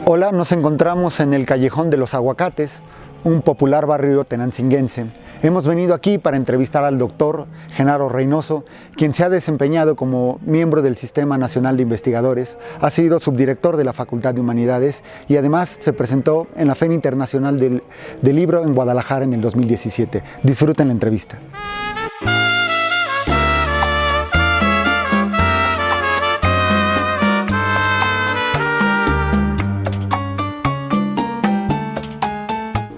Hola, nos encontramos en el Callejón de los Aguacates, un popular barrio tenancinguense. Hemos venido aquí para entrevistar al doctor Genaro Reynoso, quien se ha desempeñado como miembro del Sistema Nacional de Investigadores, ha sido subdirector de la Facultad de Humanidades y además se presentó en la Feria Internacional del Libro en Guadalajara en el 2017. Disfruten la entrevista.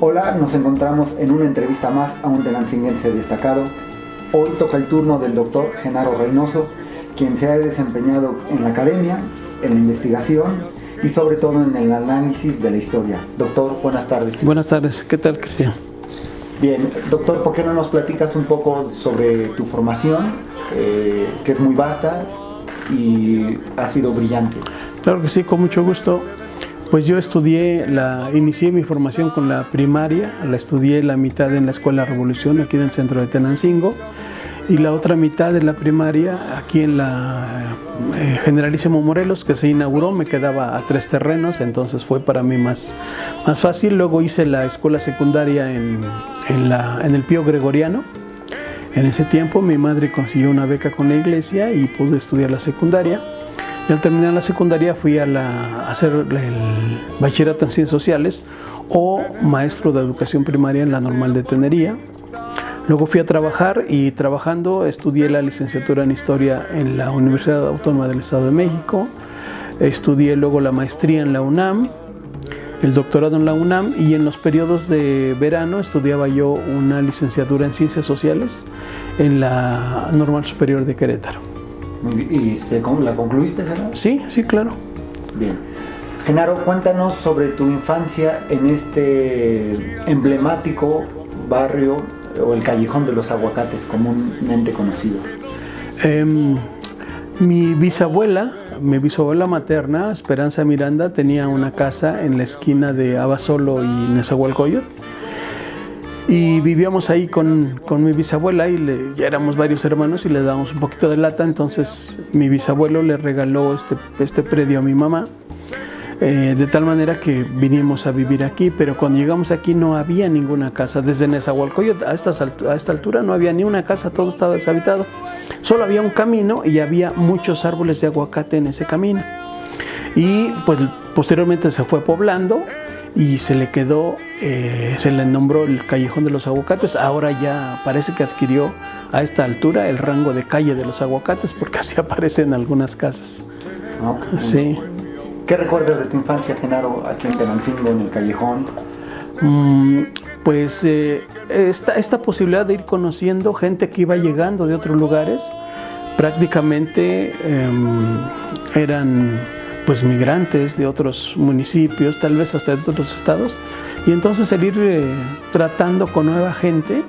Hola, nos encontramos en una entrevista más a un tenancinguense destacado. Hoy toca el turno del doctor Genaro Reynoso, quien se ha desempeñado en la academia, en la investigación y sobre todo en el análisis de la historia. Doctor, buenas tardes. Buenas tardes, ¿qué tal, Cristian? Bien, doctor, ¿por qué no nos platicas un poco sobre tu formación, que es muy vasta y ha sido brillante? Claro que sí, con mucho gusto. Pues yo inicié mi formación con la primaria, la estudié la mitad en la Escuela Revolución, aquí en el centro de Tenancingo, y la otra mitad de la primaria aquí en la Generalísimo Morelos, que se inauguró, me quedaba a 3 terrenos, entonces fue para mí más fácil. Luego hice la escuela secundaria en el Pío Gregoriano. En ese tiempo mi madre consiguió una beca con la iglesia y pude estudiar la secundaria. Y al terminar la secundaria fui a hacer el bachillerato en Ciencias Sociales o maestro de educación primaria en la Normal de Tenería. Luego fui a trabajar y trabajando estudié la licenciatura en Historia en la Universidad Autónoma del Estado de México. Estudié luego la maestría en la UNAM, el doctorado en la UNAM y en los periodos de verano estudiaba yo una licenciatura en Ciencias Sociales en la Normal Superior de Querétaro. ¿Y la concluiste, Genaro? Sí, claro. Bien. Genaro, cuéntanos sobre tu infancia en este emblemático barrio o el Callejón de los Aguacates, comúnmente conocido. Mi bisabuela materna, Esperanza Miranda, tenía una casa en la esquina de Abasolo y Nezahualcóyotl. Y vivíamos ahí con mi bisabuela y ya éramos varios hermanos y le dábamos un poquito de lata. Entonces mi bisabuelo le regaló este predio a mi mamá, de tal manera que vinimos a vivir aquí. Pero cuando llegamos aquí no había ninguna casa. Desde Nezahualcóyotl a esta altura no había ni una casa, todo estaba deshabitado. Solo había un camino y había muchos árboles de aguacate en ese camino. Y pues posteriormente se fue poblando y se le nombró el Callejón de los Aguacates. Ahora ya parece que adquirió a esta altura el rango de calle de los Aguacates, porque así aparece en algunas casas. Okay. Sí. ¿Qué recuerdas de tu infancia, Genaro, aquí en Tenancingo, en el Callejón? Pues esta posibilidad de ir conociendo gente que iba llegando de otros lugares, prácticamente eran pues migrantes de otros municipios, tal vez hasta de otros estados, y entonces el ir tratando con nueva gente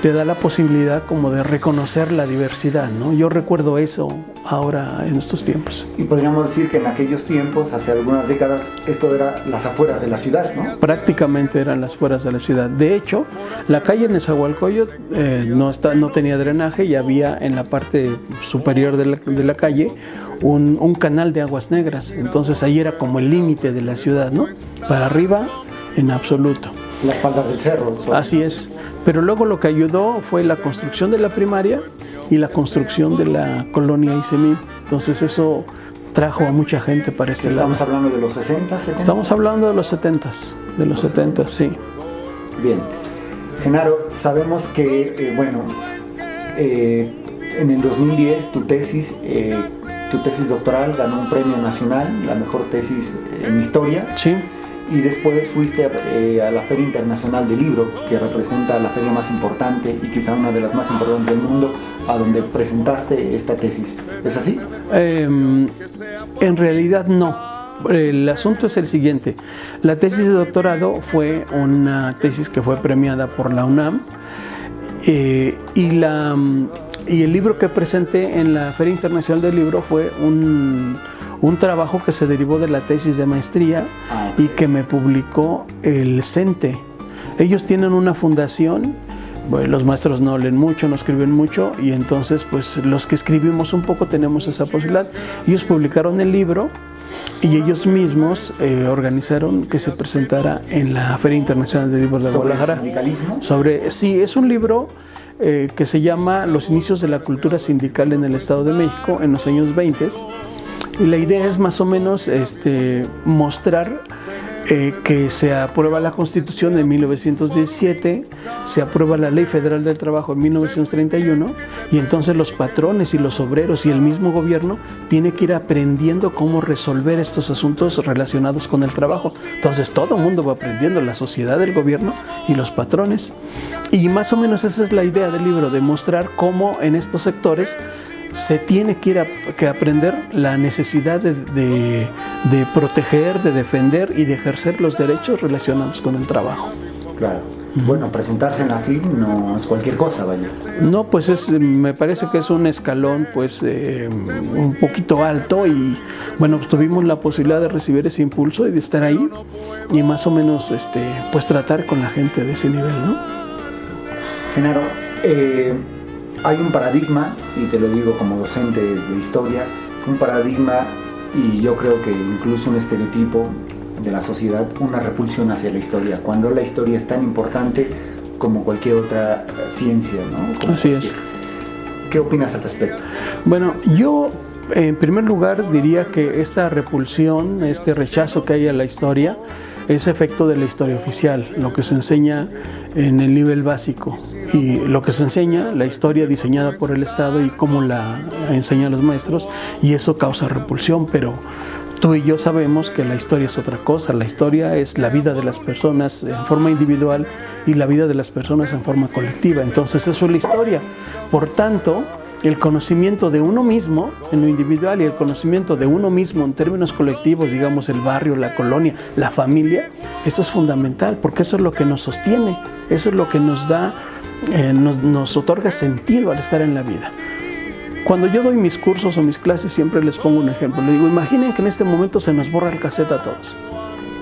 te da la posibilidad como de reconocer la diversidad, ¿no? Yo recuerdo eso ahora en estos tiempos. Y podríamos decir que en aquellos tiempos, hace algunas décadas, esto era las afueras de la ciudad, ¿no? Prácticamente eran las afueras de la ciudad. De hecho, la calle Nezahualcóyotl no tenía drenaje y había en la parte superior de la calle un canal de aguas negras. Entonces ahí era como el límite de la ciudad, ¿no? Para arriba, en absoluto. Las faldas del cerro. Así es. Pero luego lo que ayudó fue la construcción de la primaria y la construcción de la colonia Isemí. Entonces eso trajo a mucha gente para este lado. ¿Estamos hablando de los 60, 70? Estamos hablando de los 70, sí. Bien. Genaro, sabemos que, en el 2010 tu tesis doctoral ganó un premio nacional, la mejor tesis en historia. Sí. Y después fuiste a la Feria Internacional del Libro, que representa la feria más importante y quizá una de las más importantes del mundo, a donde presentaste esta tesis. ¿Es así? En realidad no. El asunto es el siguiente. La tesis de doctorado fue una tesis que fue premiada por la UNAM y el libro que presenté en la Feria Internacional del Libro fue un trabajo que se derivó de la tesis de maestría y que me publicó el CENTE. Ellos tienen una fundación, bueno, los maestros no leen mucho, no escriben mucho, y entonces pues los que escribimos un poco tenemos esa posibilidad. Ellos publicaron el libro y ellos mismos organizaron que se presentara en la Feria Internacional de Libros de Guadalajara. ¿Sobre el sindicalismo? Sí, es un libro que se llama Los inicios de la cultura sindical en el Estado de México en los años 20, y la idea es más o menos mostrar que se aprueba la Constitución en 1917, se aprueba la Ley Federal del Trabajo en 1931, y entonces los patrones y los obreros y el mismo gobierno tiene que ir aprendiendo cómo resolver estos asuntos relacionados con el trabajo. Entonces todo el mundo va aprendiendo, la sociedad, el gobierno y los patrones. Y más o menos esa es la idea del libro, de mostrar cómo en estos sectores se tiene que aprender la necesidad de proteger, de defender y de ejercer los derechos relacionados con el trabajo. Claro. Bueno, presentarse en la FIL no es cualquier cosa, vaya. No, pues me parece que es un escalón pues un poquito alto, y bueno, pues tuvimos la posibilidad de recibir ese impulso y de estar ahí y más o menos pues tratar con la gente de ese nivel, ¿no? Genaro, hay un paradigma, y te lo digo como docente de historia, un paradigma, y yo creo que incluso un estereotipo de la sociedad, una repulsión hacia la historia, cuando la historia es tan importante como cualquier otra ciencia, ¿no? Así es. ¿Qué opinas al respecto? Bueno, yo en primer lugar diría que esta repulsión, este rechazo que hay a la historia, es efecto de la historia oficial, lo que se enseña en el nivel básico, y lo que se enseña, la historia diseñada por el Estado y cómo la enseñan los maestros, y eso causa repulsión, pero tú y yo sabemos que la historia es otra cosa. La historia es la vida de las personas en forma individual y la vida de las personas en forma colectiva. Entonces eso es la historia. Por tanto, el conocimiento de uno mismo en lo individual y el conocimiento de uno mismo en términos colectivos, digamos el barrio, la colonia, la familia, eso es fundamental, porque eso es lo que nos sostiene, eso es lo que nos da, nos otorga sentido al estar en la vida. Cuando yo doy mis cursos o mis clases siempre les pongo un ejemplo. Les digo, imaginen que en este momento se nos borra el cassette a todos.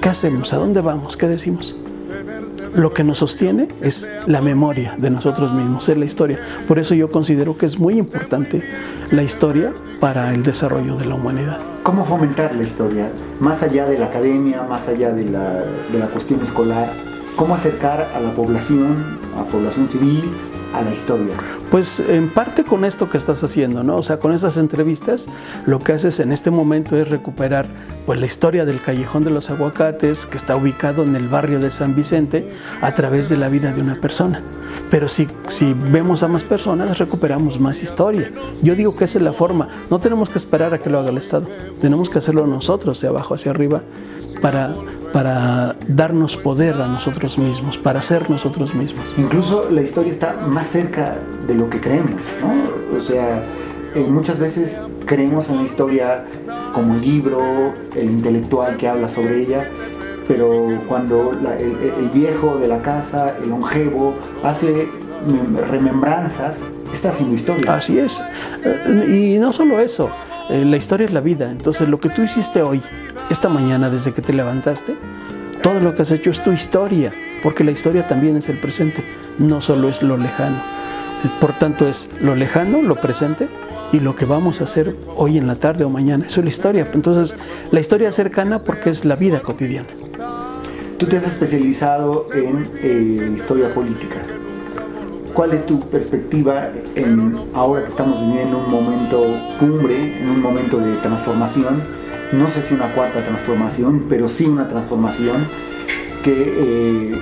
¿Qué hacemos? ¿A dónde vamos? ¿Qué decimos? Lo que nos sostiene es la memoria de nosotros mismos, es la historia. Por eso yo considero que es muy importante la historia para el desarrollo de la humanidad. ¿Cómo fomentar la historia? Más allá de la academia, más allá de la cuestión escolar, ¿cómo acercar a la población civil, a la historia? Pues en parte con esto que estás haciendo, ¿no? O sea, con estas entrevistas lo que haces en este momento es recuperar pues la historia del Callejón de los Aguacates, que está ubicado en el barrio de San Vicente, a través de la vida de una persona. Pero si vemos a más personas, recuperamos más historia. Yo digo que esa es la forma. No tenemos que esperar a que lo haga el Estado. Tenemos que hacerlo nosotros, de abajo hacia arriba, para darnos poder a nosotros mismos, para ser nosotros mismos. Incluso la historia está más cerca de lo que creemos, ¿no? O sea, muchas veces creemos en la historia como el libro, el intelectual que habla sobre ella, pero cuando el viejo de la casa, el longevo, hace remembranzas, está haciendo historia. Así es. Y no solo eso, la historia es la vida. Entonces, lo que tú hiciste hoy, esta mañana, desde que te levantaste, todo lo que has hecho es tu historia, porque la historia también es el presente, no solo es lo lejano. Por tanto, es lo lejano, lo presente y lo que vamos a hacer hoy en la tarde o mañana. Eso es la historia. Entonces, la historia es cercana porque es la vida cotidiana. Tú te has especializado en historia política. ¿Cuál es tu perspectiva ahora que estamos viviendo un momento cumbre, en un momento de transformación? No sé si una cuarta transformación, pero sí una transformación que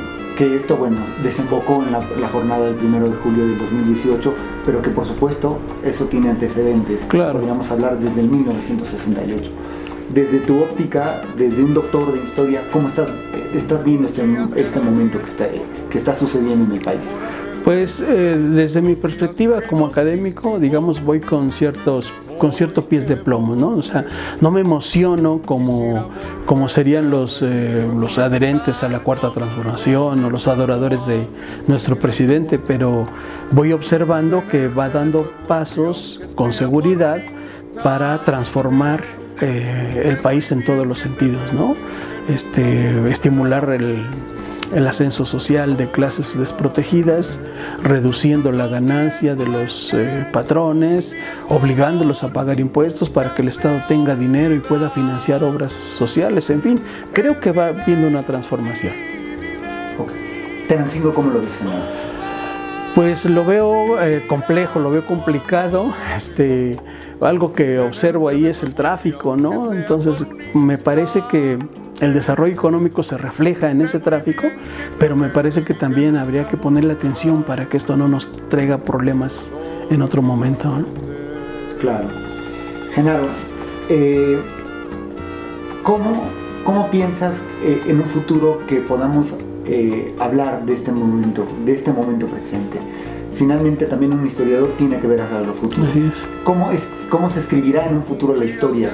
esto, bueno, desembocó en la jornada del 1 de julio del 2018, pero que por supuesto eso tiene antecedentes. Claro. Podríamos hablar desde el 1968. Desde tu óptica, desde un doctor de historia, ¿cómo estás viendo este momento que está sucediendo en el país? Pues desde mi perspectiva como académico, digamos, voy con cierto pies de plomo, ¿no? O sea, no me emociono como serían los adherentes a la Cuarta Transformación o los adoradores de nuestro presidente, pero voy observando que va dando pasos con seguridad para transformar el país en todos los sentidos, ¿no? Estimular el ascenso social de clases desprotegidas, reduciendo la ganancia de los patrones, obligándolos a pagar impuestos para que el Estado tenga dinero y pueda financiar obras sociales. En fin, creo que va habiendo una transformación. Okay. Tenancingo, ¿cómo lo ves, señor? Pues lo veo complejo, lo veo complicado. Algo que observo ahí es el tráfico, ¿no? Entonces me parece que el desarrollo económico se refleja en ese tráfico, pero me parece que también habría que ponerle atención para que esto no nos traiga problemas en otro momento, ¿no? Claro. Genaro, ¿cómo piensas en un futuro que podamos hablar de este momento presente? Finalmente también un historiador tiene que ver hacia lo futuro. ¿Cómo se escribirá en un futuro la historia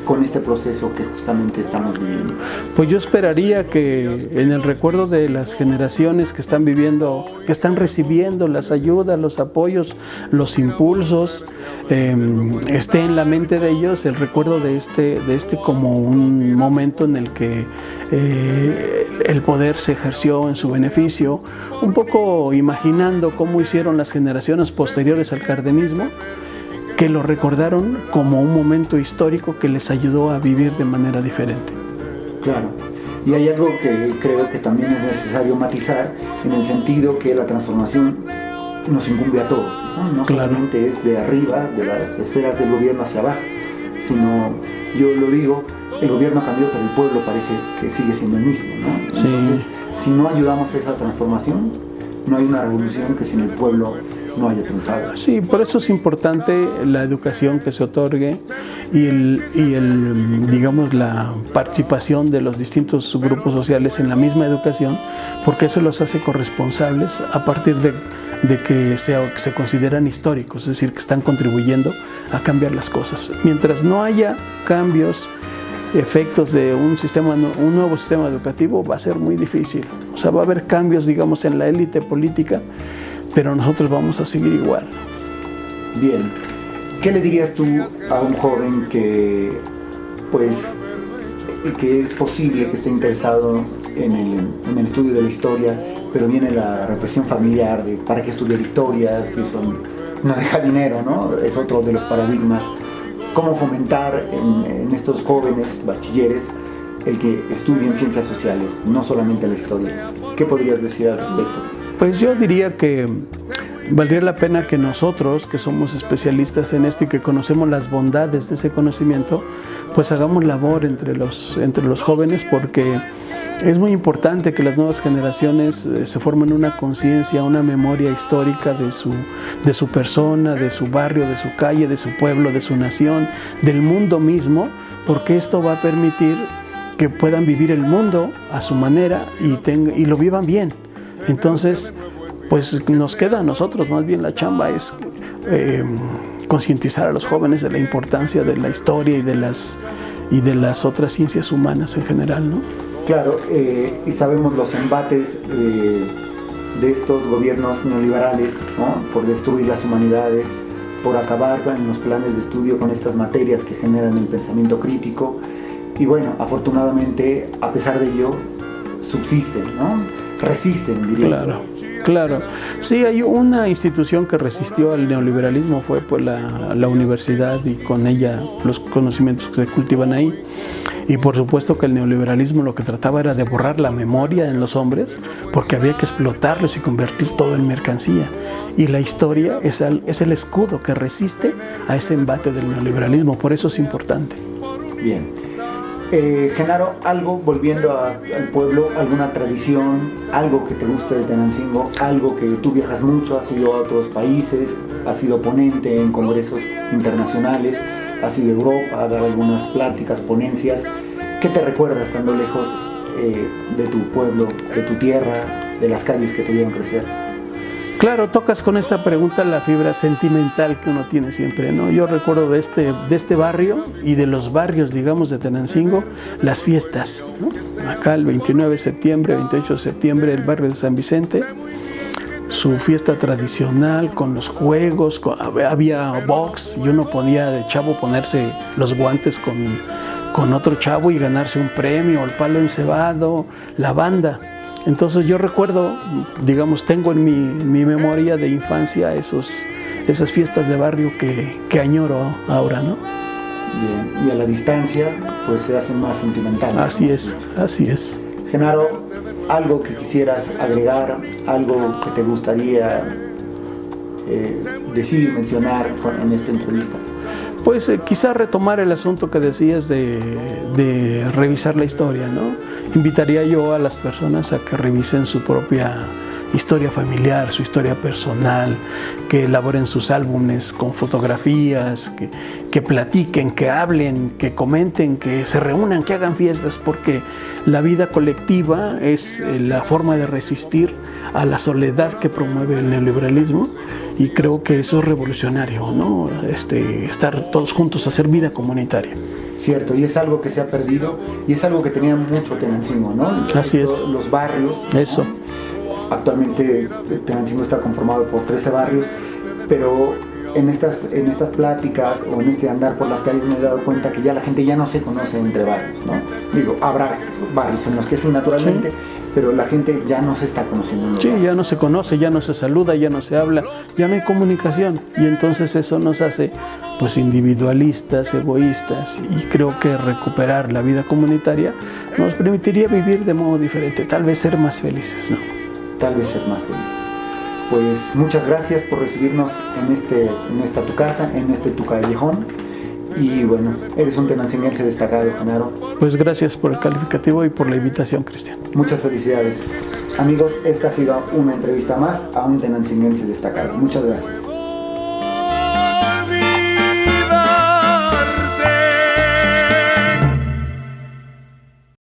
con este proceso que justamente estamos viviendo? Pues yo esperaría que en el recuerdo de las generaciones que están viviendo, que están recibiendo las ayudas, los apoyos, los impulsos, esté en la mente de ellos el recuerdo de este como un momento en el que el poder se ejerció en su beneficio, un poco imaginando cómo hicieron las generaciones posteriores al cardenismo, que lo recordaron como un momento histórico que les ayudó a vivir de manera diferente. Claro, y hay algo que creo que también es necesario matizar, en el sentido que la transformación nos incumbe a todos, no solamente es de arriba, de las esferas del gobierno hacia abajo, sino, yo lo digo, el gobierno cambió, pero el pueblo parece que sigue siendo el mismo, ¿no? Sí. Entonces, si no ayudamos a esa transformación, no hay una revolución que sin el pueblo no haya triunfado. Sí, por eso es importante la educación que se otorgue y digamos, la participación de los distintos grupos sociales en la misma educación, porque eso los hace corresponsables a partir de que se consideran históricos, es decir, que están contribuyendo a cambiar las cosas. Mientras no haya cambios, efectos de un nuevo sistema educativo, va a ser muy difícil. O sea, va a haber cambios, digamos, en la élite política, pero nosotros vamos a seguir igual. Bien, ¿qué le dirías tú a un joven que es posible que esté interesado en el estudio de la historia, pero viene la represión familiar de para qué estudiar historia si eso no deja dinero, ¿no? Es otro de los paradigmas. ¿Cómo fomentar en estos jóvenes bachilleres el que estudien ciencias sociales, no solamente la historia? ¿Qué podrías decir al respecto? Pues yo diría que valdría la pena que nosotros, que somos especialistas en esto y que conocemos las bondades de ese conocimiento, pues hagamos labor entre los jóvenes, porque es muy importante que las nuevas generaciones se formen una conciencia, una memoria histórica de su persona, de su barrio, de su calle, de su pueblo, de su nación, del mundo mismo, porque esto va a permitir que puedan vivir el mundo a su manera y lo vivan bien. Entonces, pues nos queda a nosotros, más bien la chamba es concientizar a los jóvenes de la importancia de la historia y de las otras ciencias humanas en general, ¿no? Claro, y sabemos los embates de estos gobiernos neoliberales, ¿no? Por destruir las humanidades, por acabar con los planes de estudio con estas materias que generan el pensamiento crítico. Y bueno, afortunadamente, a pesar de ello, subsisten, ¿no? Resisten, diría. Claro. Sí, hay una institución que resistió al neoliberalismo, fue pues la universidad, y con ella los conocimientos que se cultivan ahí. Y por supuesto que el neoliberalismo lo que trataba era de borrar la memoria en los hombres, porque había que explotarlos y convertir todo en mercancía. Y la historia es el escudo que resiste a ese embate del neoliberalismo, por eso es importante. Bien. Genaro, algo, volviendo al pueblo, alguna tradición, algo que te guste de Tenancingo, algo que tú viajas mucho, has ido a otros países, has sido ponente en congresos internacionales, has ido a Europa a dar algunas pláticas, ponencias. ¿Qué te recuerda estando lejos de tu pueblo, de tu tierra, de las calles que te vieron crecer? Claro, tocas con esta pregunta la fibra sentimental que uno tiene siempre, ¿no? Yo recuerdo de este barrio y de los barrios, digamos, de Tenancingo, las fiestas, ¿no? Acá el 29 de septiembre, 28 de septiembre, el barrio de San Vicente, su fiesta tradicional con los juegos, había box, y uno podía de chavo ponerse los guantes con otro chavo y ganarse un premio, el palo encebado, la banda. Entonces yo recuerdo, digamos, tengo en mi memoria de infancia esas fiestas de barrio que añoro ahora, ¿no? Bien, y a la distancia pues se hacen más sentimentales. Así ¿no? es, así es. Genaro, algo que quisieras agregar, algo que te gustaría decir, mencionar en esta entrevista. Pues quizá retomar el asunto que decías de revisar la historia, ¿no? Invitaría yo a las personas a que revisen su propia historia familiar, su historia personal, que elaboren sus álbumes con fotografías, que platiquen, que hablen, que comenten, que se reúnan, que hagan fiestas, porque la vida colectiva es la forma de resistir a la soledad que promueve el neoliberalismo, y creo que eso es revolucionario, ¿no? Estar todos juntos, hacer vida comunitaria. Cierto, y es algo que se ha perdido y es algo que tenía mucho Tenancingo, ¿no? Así es. Los barrios. Eso. ¿no? Actualmente Tenancingo está conformado por 13 barrios, pero en estas pláticas o en este andar por las calles me he dado cuenta que ya la gente ya no se conoce entre barrios, ¿no? Digo, habrá barrios en los que sí, naturalmente, sí, pero la gente ya no se está conociendo. Sí, ya no se conoce, ya no se saluda, ya no se habla, ya no hay comunicación, y entonces eso nos hace pues individualistas, egoístas, y creo que recuperar la vida comunitaria nos permitiría vivir de modo diferente, tal vez ser más felices, ¿no? Tal vez ser más felices. Pues muchas gracias por recibirnos en esta tu casa, en este tu callejón. Y bueno, eres un tenancinguense destacado, Genaro. Pues gracias por el calificativo y por la invitación, Cristian. Muchas felicidades. Amigos, esta ha sido una entrevista más a un tenancinguense destacado. Muchas gracias.